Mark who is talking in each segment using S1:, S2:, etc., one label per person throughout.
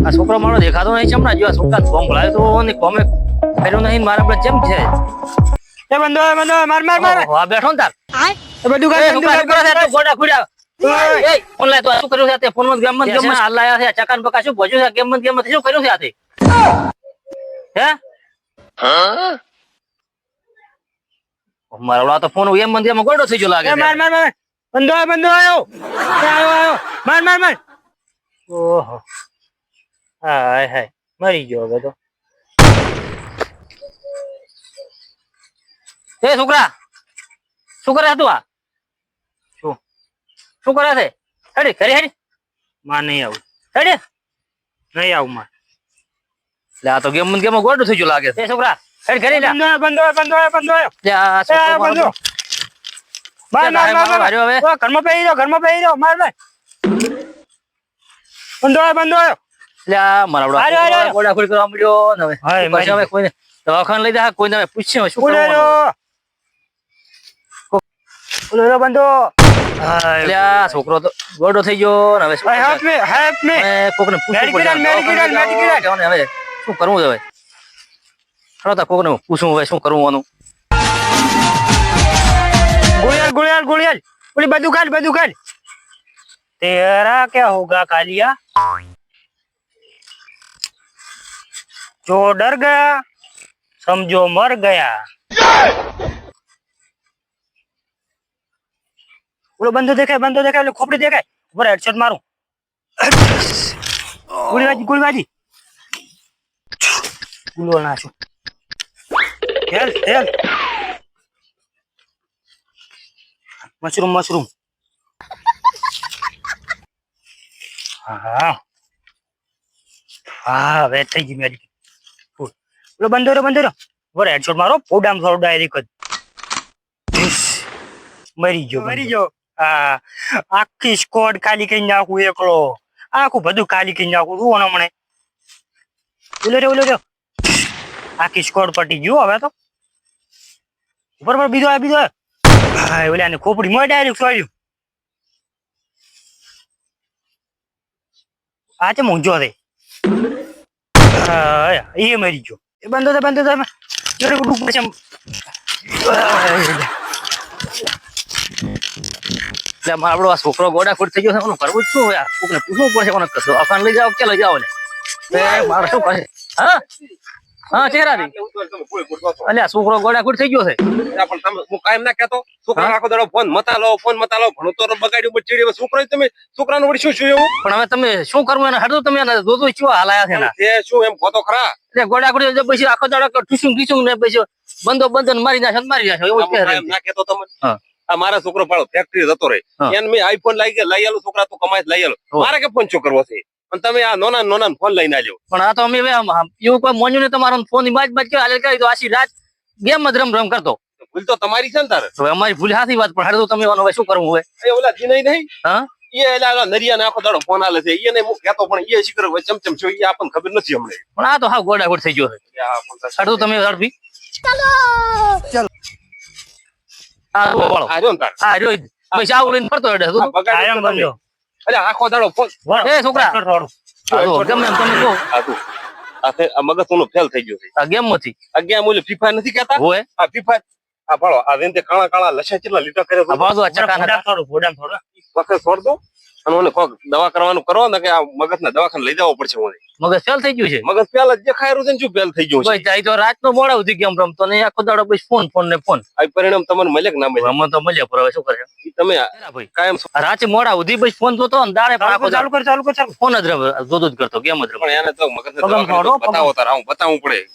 S1: આ છોકરો મારો દેખાતો નહીં ચમડા જો છોકરા કોમ ભળાય તો ને કોમે ફેર્યો નહીં મારા આપણે જેમ છે
S2: એ બંધો માર માર માર
S1: હા બેઠો ને તાર
S2: એ બધું કાઈ
S1: ગોડા ખુડ્યા એ ફોન લાય તો શું કર્યું છે તે ફોન માં ગેમ માં હાલ લાયા છે ચકાન બકા શું ભોજ્યું છે ગેમ માં શું કર્યું છે આતે હે મારો તો ફોન એમ મંદિરમાં ગોડો થઈ ગયો લાગે
S2: માર માર માર બંધો આયો માર માર માર
S1: ઓહો હાય હાય મરી ગયો હવે તો એ છોકરા શું કરે તું આ શું કરે છે હેડી ખરી હેડી
S2: માં નહીં આવું
S1: હેડી
S2: નહીં આવું માં
S1: લે આ તો ગેમ ગોડો થઈ ગયો લાગે છે છોકરા હેડી ખરી લે
S2: બંધો
S1: લે આ છોકરો
S2: બંધો માર માર માર
S1: હવે
S2: ઘરમાં બેહી જાઓ માર માર બંધો
S1: લે આ મારા ગોડા ખોડી કરવા મળ્યો ને હવે પછી હવે કોઈને દવાખાને લઈ જા કોઈને પૂછ્યું શું કરવાનું
S2: બોલો બંધો
S1: લે આ છોકરો તો ગોડો થઈ ગયો ને હવે
S2: હેલ્પ મી
S1: કોકને પૂછવું પડે હવે શું કરવું હવે ખરો કોકને પૂછવું હવે શું કરવું આનું
S2: गुड़ियाल बोली बदू काट तेरा क्या होगा कालिया जो डर गया समझो मर गया बोलो बंदो देखाय खोपड़ी देखाय ऊपर हेडशॉट मारूं गुड़ीबाजी गुलो ना छो हेल मशरूम हाँ वेट થઈ ગઈ મેરી બોલો બંધો રે વર હેડશોટ મારો પોડામ થોડો ડાયરેક્ટ મરી ગયો હા આખી સ્કોડ ખાલી કરી નાખું એકલો આખું બધું ખાલી કરી નાખું રૂવાનો મને ઓલો રે આખી સ્કોડ પટી ગયો હવે તો ઉપર પર બીજો હા ઓલા ને ખોપડી માં ડાયરેક્ટ સોળ્યું આ છે મૂંઝો રે એ મરી ગયો એ બંધો
S1: એટલે મારો આ છોકરો ગોડા ખોડ થઈ ગયો છે કરવું જ શું હોય કોકને પૂછવું પડશે કોને કશો અખાન લઈ જાઓ કે લઈ જાઓ ને મારે શું કહે હા ચહેરા ની અલ્યા છોકરો ગોડા ખોડ થઈ ગયો છે
S3: પણ તમે હું કાયમ ના કહેતો છોકરા આખો દાડો ફોન મતા લો ભણો તો બગાડ્યું બચીડ્યું છોકરો તમે છોકરાનું વળી શું એવું
S1: પણ હવે તમે શું કરવું એને હડો તમે જોજો શું હાલાયા છે ને
S3: તે શું એમ કહો તો ખરા
S1: એટલે ગોડા ખોડ પછી આખો દાડો ઠુસું ને પછી બંધો મારી નાખે એવું કહે
S3: ના કહેતો તમે આ મારા છોકરો પાડો ફેક્ટરી જતો રહે એને મેં આઈફોન લઈ આલો છોકરા તું કમાઈ લઈ આલો મારે કે ફોન શું કરવો છે અને તમે આ નોના ફોન લઈને આવ્યો
S1: પણ આ તો અમે એવું કોઈ મોન્યું ને તમારો ફોન ની બાજ કરી દો આશી રાત ગેમ જ રમ કરતો
S3: ભૂલ તો તમારી છે ને તારે
S1: હવે અમારી ભૂલ હાથી વાત પણ હાડો તમે શું કરવું હોય
S3: એ ઓલા જી નહીં
S1: હા
S3: એ એલા નરિયા ને આખો દાડો ફોન આલે છે એને હું કહેતો પણ એ શીખર ચમચમ છો એ આપણને ખબર નથી હમણે
S1: પણ આ તો હા ગોડા ગોડ થઈ ગયો છે હાડો તમે ઝડપી ચાલો આ બોલો
S3: આજો ને તાર
S1: આ રહ્યો પૈસા આવડીને ફરતો હેડે તું
S3: બગાડ્યો બંધો અરે આખો દાડો ફોન
S1: એ છોકરા ગમે એમ તમે કહો
S3: આ મગજ નો ફેલ થઈ ગયો છે
S1: આ ગેમ માંથી
S3: આ ગેમ ઓલી ફીફા નથી કહેતા
S1: હોય
S3: આ ફીફા આ ભાળો આ વેંતે કાળા લસા કેટલા લીટર કરે
S1: આ બાજુ આ ચકાન
S2: થોડું
S3: વખત છોડ દો અને મને કોક દવા કરવાનું કરો ને કે આ મગજના દવાખાને લઈ જવો પડશે મને
S1: મગજ ફેલ થઈ ગયું છે
S3: મગજ ફેલ જ દેખાય છે ને શું ફેલ થઈ ગયું છે
S1: ભાઈ જાય તો રાત નો મોડા સુધી ગેમ રમતો ને આખો દાડો બસ ફોન
S3: આ પરિણામ તમને મળે કે ના મળે
S1: અમે તો મળ્યા પર હવે શું કરે
S3: તમે
S1: ભાઈ
S3: કાયમ
S1: રાતે મોડા સુધી બસ ફોન જોતો ને દાડે
S2: ચાલુ કર
S1: ફોન જ જોતો જ કરતો ગેમ જ રમતો
S3: પણ એને તો મગજને બતાવો તાર હું બતાવવું પડે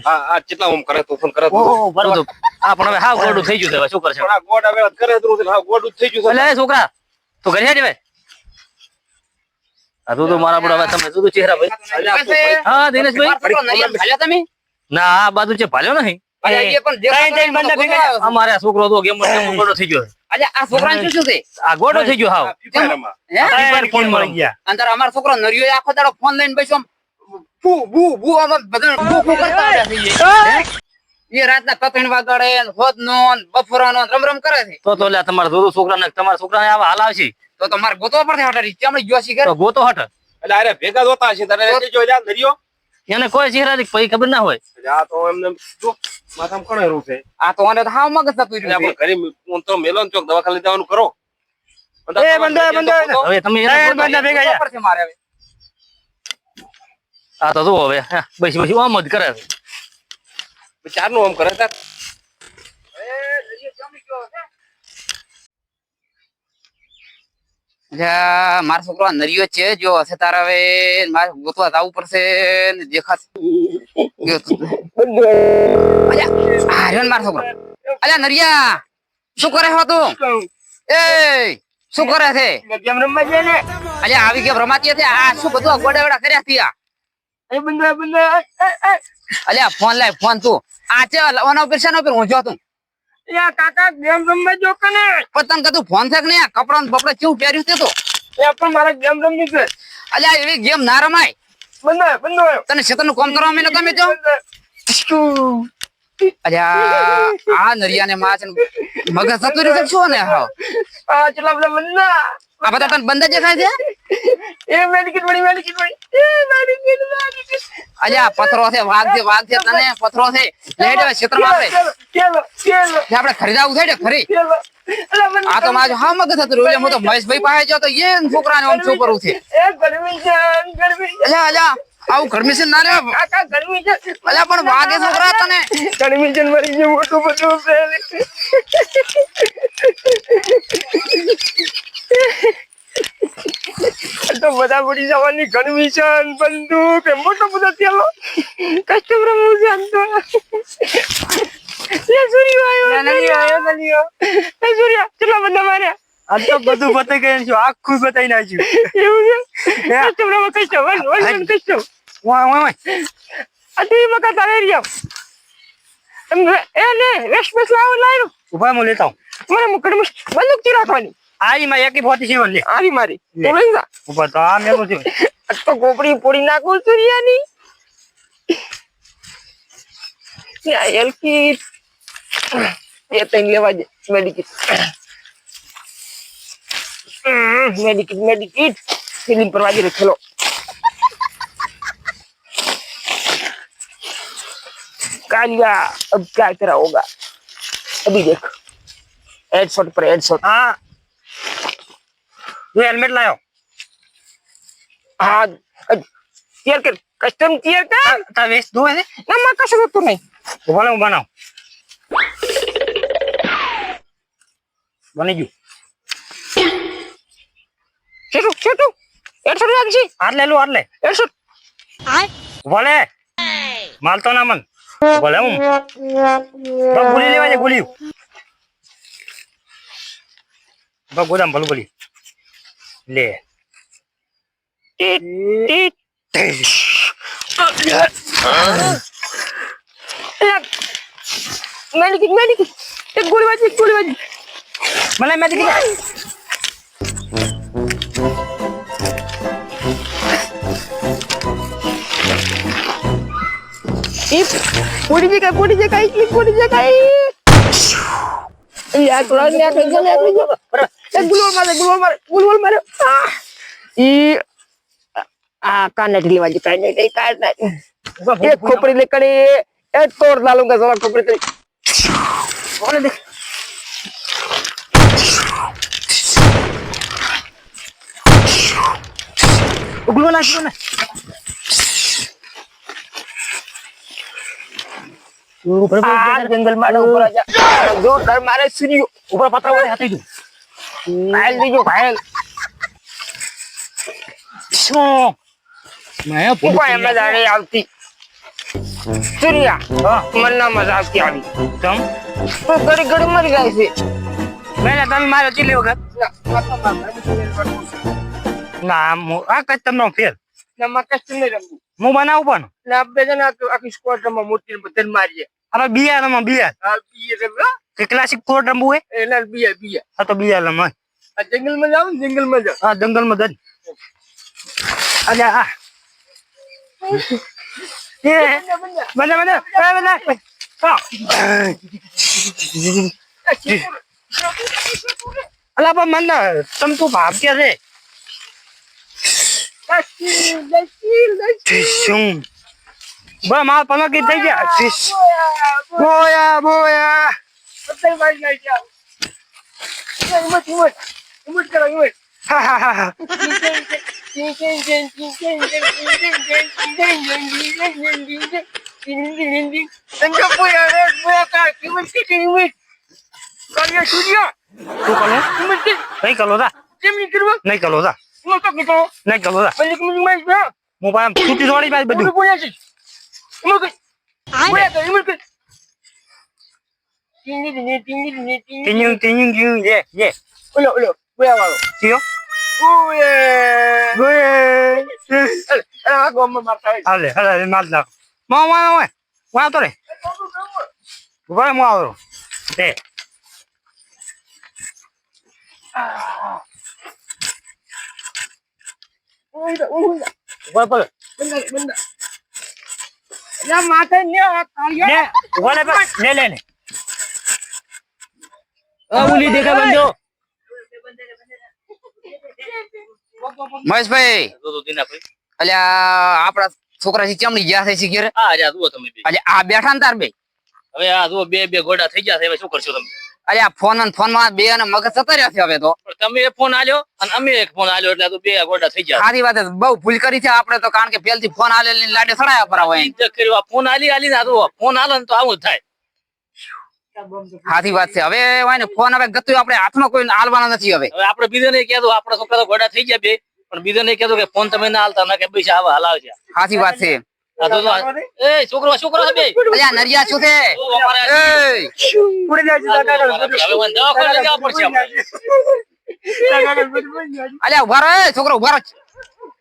S3: આ કેટલા ઓમ કરે તો ફોન કરે તો
S1: આ પણ હવે હા ગોડું થઈ ગયું છે હવે શું કરશે
S3: આ ગોડા વેળા કરે તો હા ગોડું થઈ ગયું છે
S1: એટલે છોકરા તો ઘરે હેડ ભાઈ આ તો મારા બડા તમે તો ચહેરા ભાઈ હા દિનેશભાઈ
S4: તમે
S1: ના આ બાજુ છે ભાલ્યો નહીં અમારે આ છોકરો તો ગેમ ગોડો થઈ ગયો
S4: આ છોકરાને શું છે
S1: આ ગોડો થઈ ગયો હાવ
S2: ફોન મળી ગયા
S4: અંદર અમારો છોકરો નરિયો આખો દાડો ફોન લઈને બેસ્યો બુ બુ બુ બધા બુ કરતા રહ્યા છે એ રાતના કતણ વાગડે હોદ નો બફરાનો રમ કરે છે
S1: તો લે તમારા દોદો છોકરાને તમારા છોકરાને આવા હાલ આવશે
S4: તો મારે ગોતો પડશે હટાડી ચામડી જોશી કરે
S1: ગોતો હટ
S3: એટલે અરે ભેગા જોતા હશે તારે જો જા નરિયો
S1: એને કોઈ ચહેરાથી પછી ખબર ના હોય.
S3: એટલે આ તો એમને જો માથામાં કણેરું છે.
S4: આ તો આને તો હાવ મગજ થતું
S3: એટલે
S4: રહ્યું
S3: આપણે ઘરે હું તો મેલો ને ચોક દવાખાને લઈ જવાનું કરો.
S2: એ બંધો
S1: હવે તમે એને
S2: એ
S1: બોલો.
S2: બંધા ભેગા
S4: છે.
S2: યા.
S4: ઉપર છે મારે હવે.
S1: આ તો જુઓ હવે હા, બેસી આમ જ કરે છે.
S3: ચારનું આમ કરે તાર
S4: જા, મારો છોકરો આ નરિયો છે જો હશે તારે હવે મારે ગોતવા જવું પડશે ને દેખાશે જો તું. અલ્યા, આ રહ્યો ને મારો છોકરો. અલ્યા નરિયા, શું કરે હો તું? એ શું કરે છે?
S2: ગેમ રમવા જાય ને
S4: અલ્યા આવી ગેમ રમાતી હતી. આ શું બધું આ ગોડાવડા કર્યા હતી આ?
S2: એ બંધો
S4: અલ્યા ફોન લાય ફોન તું. આ છે ઓના ઉપર શેના ઉપર ઊંઝો તું?
S2: યા કાકા ગેમ રમવા જો કને
S4: પતંગ કતું ફોન છે કે નહીં? આ કપડા બપડા કેવું પહેર્યું તે તો?
S2: એ પણ મારે ગેમ રમવી છે.
S4: અલ્યા એવી ગેમ ના રમાય.
S2: બંધો
S4: તને ક્ષેત્રનું કામ કરવા મેં ગમે તો અલ્યા આ નરિયાને માં છે ને મગજ થતું રહ્યું છે શું ને હાવ?
S2: આ ચલા બલા બંધા
S4: આ બધા તને બંધ દેખાય છે?
S2: એ મેડિકેટ વળી એ મેડિકેટ
S4: અલ્યા પથરો છે વાઘ છે તને પથરો છે લેટ હવે ક્ષેત્રમાં આપણે આપણે ખરીદાવું છે ને ખરી. આ તો મારું હા મગજ થતું રહ્યું. હું તો મહેશભાઈ પાસે જાઉં તો એ છોકરાને આમ શું કરવું છે? અલ્યા આવું ગરમી છે ના રે
S2: કાકા ગરમી છે.
S4: અલ્યા પણ વાગે છોકરા તને
S2: ગરમી છે મરી ગયું મોટું બધું તો બધા પડી જવાની ગરમી છે બંદૂક મોટો બધો થયેલો કસ્ટમર હું જાણતો સૂર્યા ચલો બધા માર્યા આ તો બધું બતાઈ ગયું છે આખું બતાઈ નાખ્યું એવું છે કસ્ટમર કસ્ટમ આ ટીવી મકા તારે રહ્યા એ ને રેશમેસ લાવ્યો ઉભા હું લેતા હું મને મુકડ બંદૂક થી રાખવાની આરી માં એકી ફોટી છે લે આરી મારી તો લઈ જા ઉભા તો આ મેલો છે આ તો ગોપડી પોડી નાખું સૂર્યાની યા એલકી એ તઈ લેવા દે મેડિકેટ मेडिकेट फिल्म पर वाजी रखेलो कालिया अब क्या तेरा होगा अभी देख हेडशॉट पर हेडशॉट हाँ ये हेलमेट लायो हाँ क्लियर कर कस्टम क्लियर कर ता वेस्ट दो है ना मैं कशो तो नहीं वो बनाओ बने गयो छोटू हेडशॉट लागছি હાર લે લો હાર લે હેડશોટ ભલે માલ તો ના મન ભલે હું તો ગોલી લેવા છે ગોલી બા ગોદામ ભલું બોલી લે મેડિકેટ એક ગોળી વાજી મને મેડિકેટ પોડી જગ્યા યાર થોડા ને ગુલોલ મારે ઈ આ કાનેટ લેવા જે કાનેટ એક ખોપડી લે કડી એ તોડ ડાલુંગા જરા ખોપડી કરી ઓલે દેખ ઉગલો નાખો ને जंगल मारे ऊपर आजा जो डर मारे सीरियो ऊपर पत्थर वाले हाथी दो घायल दीजो घायल शो मैं ऊपर मजा नहीं आती सूर्या मन ना मजा आती आवी तुम तो गड़ी गड़ी मर गए से मैंने तम मारो चिल्ले वगत ना आ कस्टम नो फेल ना मा कस्टम नहीं रंगू मु बनाऊ पण ना अब बेजना तो आकी स्क्वाड में मोटी बदन मारिए अरे बिया रमा बिया हां बिया रमा के क्लासिक कोड रंबू है ए ना बिया हां तो बिया रमा जंगल में जाओ हां जंगल में दन आजा आ ये बंदा हां अला पर मन तुम तो भाग क्या रे શું બસ મારા પલકી થઈ ગયા બોયા બોયા હા હા હા હા શું કરો નહીં કરો તા નહીં કરો તા નહીં કરો તા મોબાઈલ છૂટી થોડી પાસે બધું ટીંગ ટીંગ ટીંગ યે યે કયો હાલે હાલે માર નાખ માં માં માં તો રે ઉભા હું આવું તે ઉભા પર લે લે લે
S1: ઉલી દેખા બંધો
S4: મહેશભાઈ
S1: તો દીના ભાઈ
S4: અલ્યા આપડા છોકરા થી ચમડી ગયા છે શીખી
S1: આ જા જુઓ તમે બે
S4: અલ્યા આ બેઠા ને તાર બે
S1: હવે આ જુઓ બે ગોડા થઈ ગયા છે હવે શું કરશો તમે
S4: અલ્યા ફોન માં બે અને મગજ સતર રહ્યા છે હવે તો
S1: પણ તમે એક ફોન આલ્યો અને અમે એક ફોન આલ્યો એટલે આ તો બે ગોડા થઈ ગયા
S4: સારી વાત છે બહુ ભૂલ કરી છે આપણે તો કારણ કે પેલથી ફોન આલેલી લાડે સડાયા પર હોય
S1: ફોન આલી ને આ જુઓ ફોન આલે ને તો આવું જ થાય
S4: સાચી વાત છે હવે હોય ને ફોન હવે ગતું આપણે હાથમાં કોઈ આલવાનો નથી હવે
S1: હવે આપણે બીજાને કહેતો આપણા છોકરા ગોડા થઈ ગયા બે પણ બીજાને કહેતો કે ફોન તમે ના હાલતા ના કે પૈસા આવા હલાવજો
S4: સાચી વાત છે
S1: આ તો એ છોકરો છે બે
S4: અલ્યા નરિયા શું છે
S1: હવે મને દવાખાને જવા પડશે આપણે.
S4: અલ્યા ઉભા રહો એ છોકરો ઉભા રહો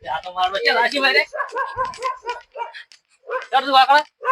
S1: આ તો મારો છે રાશીભાઈ રે કર દઉં આકડા